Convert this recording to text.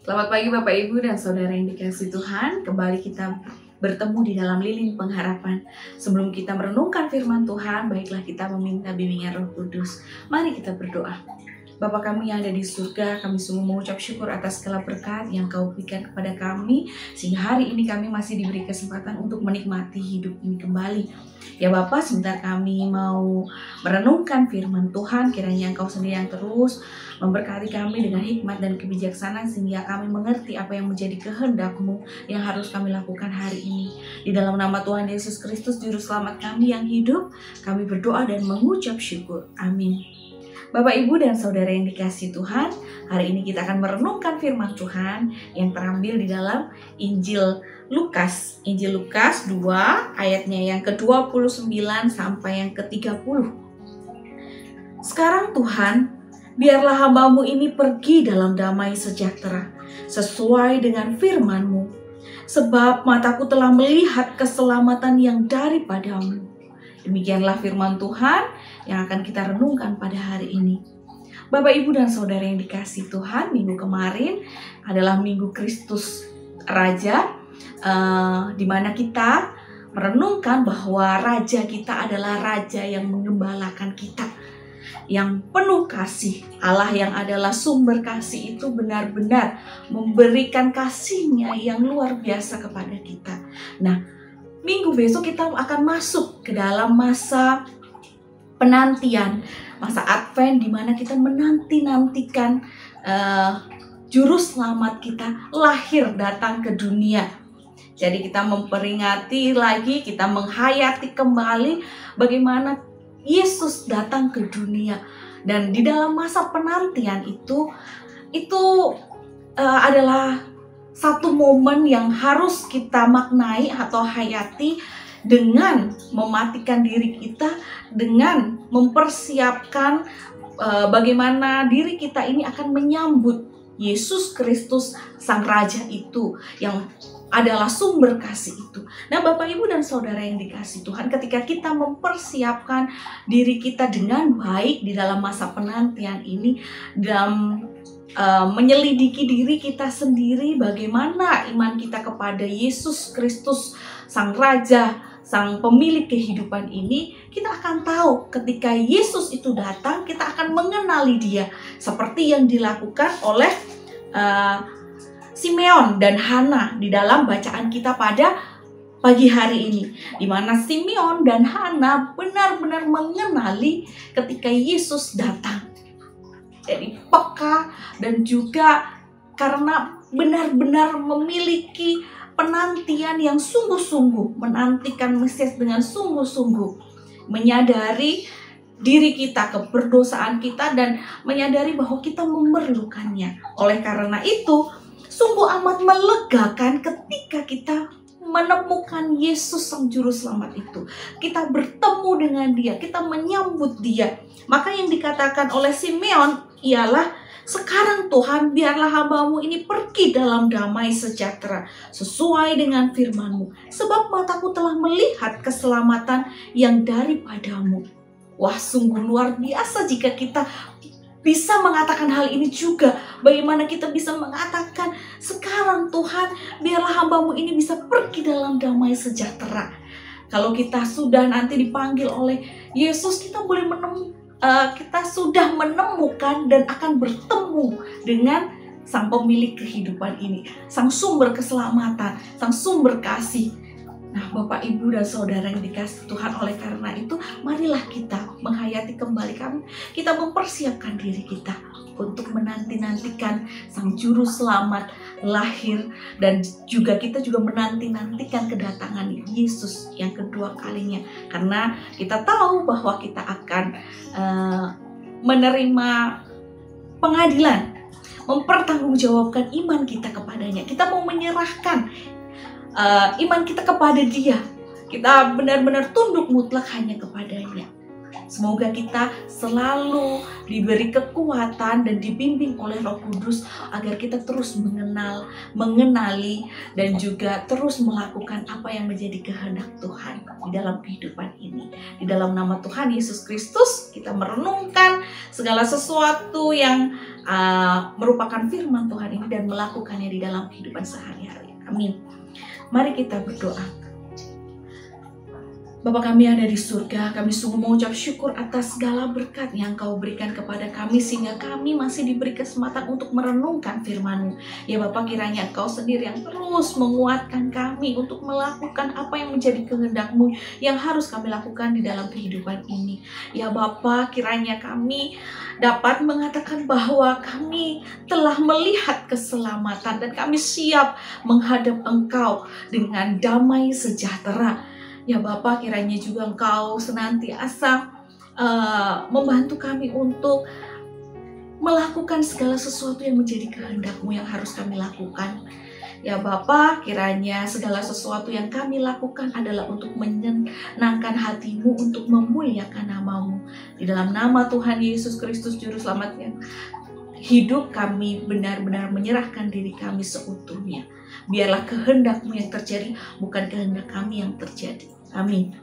Selamat pagi Bapak Ibu dan Saudara yang dikasihi Tuhan. Kembali kita bertemu di dalam lilin pengharapan. Sebelum kita merenungkan firman Tuhan, baiklah kita meminta bimbingan Roh Kudus. Mari kita berdoa. Bapa kami yang ada di surga, kami sungguh mengucap syukur atas segala berkat yang Kau berikan kepada kami, sehingga hari ini kami masih diberi kesempatan untuk menikmati hidup ini kembali. Ya Bapa, sebentar kami mau merenungkan firman Tuhan, kiranya Engkau sendiri yang terus memberkati kami dengan hikmat dan kebijaksanaan, sehingga kami mengerti apa yang menjadi kehendak-Mu yang harus kami lakukan hari ini. Di dalam nama Tuhan Yesus Kristus, Juru Selamat kami yang hidup, kami berdoa dan mengucap syukur. Amin. Bapak, Ibu, dan Saudara yang dikasihi Tuhan, hari ini kita akan merenungkan firman Tuhan yang terambil di dalam Injil Lukas 2 ayatnya yang ke-29 sampai yang ke-30. Sekarang Tuhan, biarlah hamba-Mu ini pergi dalam damai sejahtera, sesuai dengan firman-Mu, sebab mataku telah melihat keselamatan yang daripada-Mu. Demikianlah firman Tuhan yang akan kita renungkan pada hari ini. Bapak, Ibu, dan Saudara yang dikasihi Tuhan, minggu kemarin adalah Minggu Kristus Raja, di mana kita merenungkan bahwa Raja kita adalah Raja yang menggembalakan kita, yang penuh kasih. Allah yang adalah sumber kasih itu benar-benar memberikan kasih-Nya yang luar biasa kepada kita. Nah, minggu besok kita akan masuk ke dalam masa penantian, masa Advent, di mana kita menanti-nantikan Juru Selamat kita lahir datang ke dunia. Jadi kita memperingati lagi, kita menghayati kembali bagaimana Yesus datang ke dunia. Dan di dalam masa penantian itu adalah satu momen yang harus kita maknai atau hayati dengan mematikan diri kita, dengan mempersiapkan bagaimana diri kita ini akan menyambut Yesus Kristus Sang Raja itu, yang adalah sumber kasih itu. Nah, Bapak, Ibu, dan Saudara yang dikasihi Tuhan, ketika kita mempersiapkan diri kita dengan baik di dalam masa penantian ini, dalam menyelidiki diri kita sendiri, bagaimana iman kita kepada Yesus Kristus Sang Raja, Sang Pemilik kehidupan ini, kita akan tahu ketika Yesus itu datang, kita akan mengenali Dia seperti yang dilakukan oleh Simeon dan Hana di dalam bacaan kita pada pagi hari ini, di mana Simeon dan Hana benar-benar mengenali ketika Yesus datang. Jadi peka, dan juga karena benar-benar memiliki penantian yang sungguh-sungguh, menantikan Mesias dengan sungguh-sungguh, menyadari diri kita, keberdosaan kita, dan menyadari bahwa kita memerlukannya. Oleh karena itu, sungguh amat melegakan ketika kita menemukan Yesus Sang Juru Selamat itu. Kita bertemu dengan Dia, kita menyambut Dia. Maka yang dikatakan oleh Simeon ialah, sekarang Tuhan, biarlah hamba-Mu ini pergi dalam damai sejahtera, sesuai dengan firman-Mu, sebab mataku telah melihat keselamatan yang daripada-Mu. Wah, sungguh luar biasa jika kita bisa mengatakan hal ini juga. Bagaimana kita bisa mengatakan, sekarang Tuhan, biarlah hamba-Mu ini bisa pergi dalam damai sejahtera. Kalau kita sudah nanti dipanggil oleh Yesus, kita boleh kita sudah menemukan dan akan bertemu dengan Sang Pemilik kehidupan ini, Sang sumber keselamatan, Sang sumber kasih. Nah, Bapak, Ibu, dan Saudara yang dikasihi Tuhan, oleh karena itu, marilah kita menghayati kembali kita mempersiapkan diri kita untuk menanti-nantikan Sang Juru Selamat lahir, dan juga kita juga menanti-nantikan kedatangan Yesus yang kedua kalinya, karena kita tahu bahwa kita akan menerima pengadilan, mempertanggungjawabkan iman kita kepadanya. Kita mau menyerahkan iman kita kepada Dia. Kita benar-benar tunduk mutlak hanya kepadanya. Semoga kita selalu diberi kekuatan dan dibimbing oleh Roh Kudus agar kita terus mengenali dan juga terus melakukan apa yang menjadi kehendak Tuhan di dalam kehidupan ini. Di dalam nama Tuhan Yesus Kristus kita merenungkan segala sesuatu yang merupakan firman Tuhan ini dan melakukannya di dalam kehidupan sehari-hari. Amin. Mari kita berdoa. Bapa kami yang ada di surga, kami sungguh mengucap syukur atas segala berkat yang Kau berikan kepada kami sehingga kami masih diberi kesempatan untuk merenungkan firman-Mu. Ya Bapa, kiranya Kau sendiri yang terus menguatkan kami untuk melakukan apa yang menjadi kehendak-Mu yang harus kami lakukan di dalam kehidupan ini. Ya Bapa, kiranya kami dapat mengatakan bahwa kami telah melihat keselamatan dan kami siap menghadap Engkau dengan damai sejahtera. Ya Bapak, kiranya juga Engkau senantiasa membantu kami untuk melakukan segala sesuatu yang menjadi kehendak-Mu yang harus kami lakukan. Ya Bapak, kiranya segala sesuatu yang kami lakukan adalah untuk menyenangkan hati-Mu, untuk memuliakan nama-Mu. Di dalam nama Tuhan Yesus Kristus Juru Selamat yang hidup, kami benar-benar menyerahkan diri kami seutuhnya. Biarlah kehendak-Mu yang terjadi, bukan kehendak kami yang terjadi. Amin.